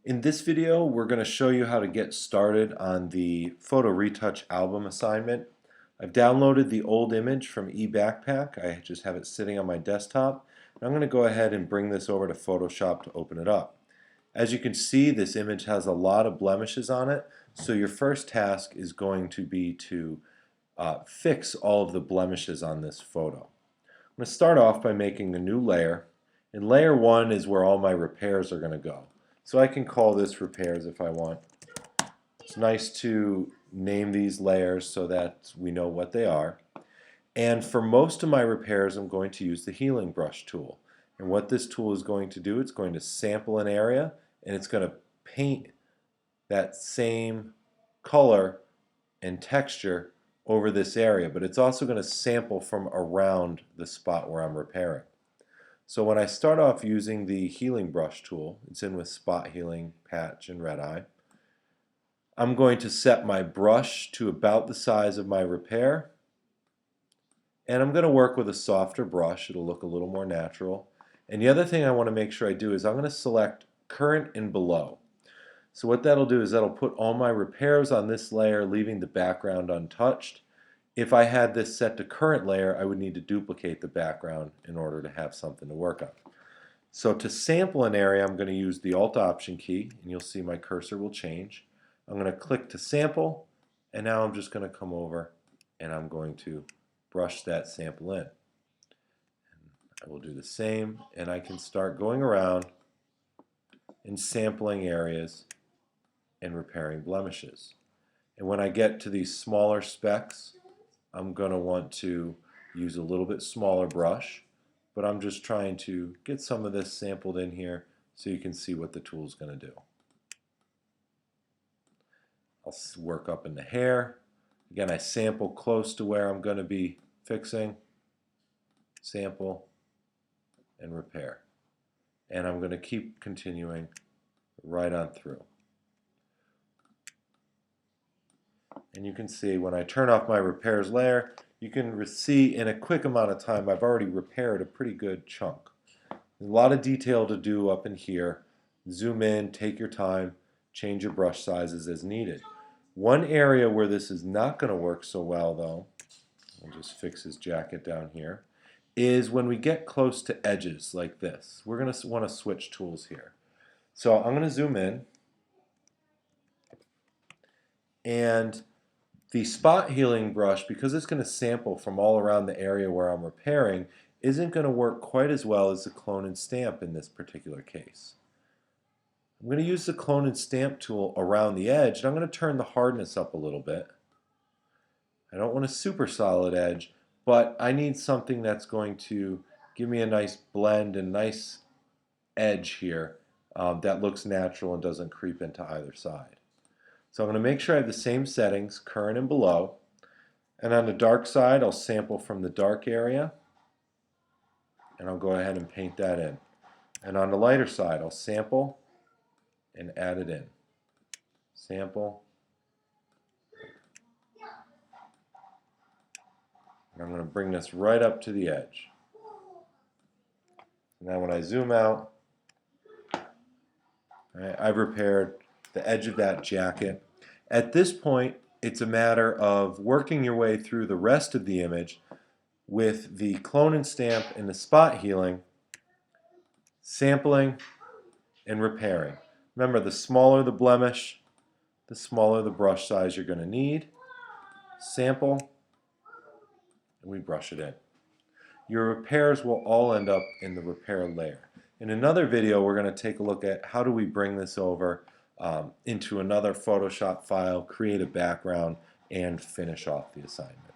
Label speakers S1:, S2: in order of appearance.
S1: In this video, we're going to show you how to get started on the photo retouch album assignment. I've downloaded the old image from eBackpack. I just have it sitting on my desktop. I'm going to go ahead and bring this over to Photoshop to open it up. As you can see, this image has a lot of blemishes on it, so your first task is going to be to fix all of the blemishes on this photo. I'm going to start off by making a new layer, and layer 1 is where all my repairs are going to go. So I can call this repairs if I want. It's nice to name these layers so that we know what they are. And for most of my repairs, I'm going to use the healing brush tool. And what this tool is going to do, it's going to sample an area and it's going to paint that same color and texture over this area, but it's also going to sample from around the spot where I'm repairing. So when I start off using the healing brush tool, it's in with spot healing, patch, and red eye, I'm going to set my brush to about the size of my repair, and I'm going to work with a softer brush. It'll look a little more natural. And the other thing I want to make sure I do is I'm going to select current and below. So what that'll do is that'll put all my repairs on this layer, leaving the background untouched. If I had this set to current layer, I would need to duplicate the background in order to have something to work on. So to sample an area, I'm going to use the Alt Option key, and you'll see my cursor will change. I'm going to click to sample, and now I'm just going to come over and I'm going to brush that sample in. I will do the same, and I can start going around and sampling areas and repairing blemishes. And when I get to these smaller specks, I'm going to want to use a little bit smaller brush, but I'm just trying to get some of this sampled in here so you can see what the tool is going to do. I'll work up in the hair. Again, I sample close to where I'm going to be fixing, sample, and repair. And I'm going to keep continuing right on through. And you can see when I turn off my repairs layer, you can see in a quick amount of time I've already repaired a pretty good chunk. There's a lot of detail to do up in here. Zoom in, take your time, change your brush sizes as needed. One area where this is not going to work so well, though, I'll just fix his jacket down here, is when we get close to edges like this. We're going to want to switch tools here. So I'm going to zoom in, and the spot healing brush, because it's going to sample from all around the area where I'm repairing, isn't going to work quite as well as the clone and stamp in this particular case. I'm going to use the clone and stamp tool around the edge, and I'm going to turn the hardness up a little bit. I don't want a super solid edge, but I need something that's going to give me a nice blend and nice edge here that looks natural and doesn't creep into either side. So I'm going to make sure I have the same settings, current and below. And on the dark side, I'll sample from the dark area, and I'll go ahead and paint that in. And on the lighter side, I'll sample and add it in. Sample. And I'm going to bring this right up to the edge. Now when I zoom out, I've repaired the edge of that jacket. At this point, it's a matter of working your way through the rest of the image with the clone and stamp and the spot healing, sampling, and repairing. Remember, the smaller the blemish, the smaller the brush size you're going to need. Sample, and we brush it in. Your repairs will all end up in the repair layer. In another video, we're going to take a look at how do we bring this over into another Photoshop file, create a background, and finish off the assignment.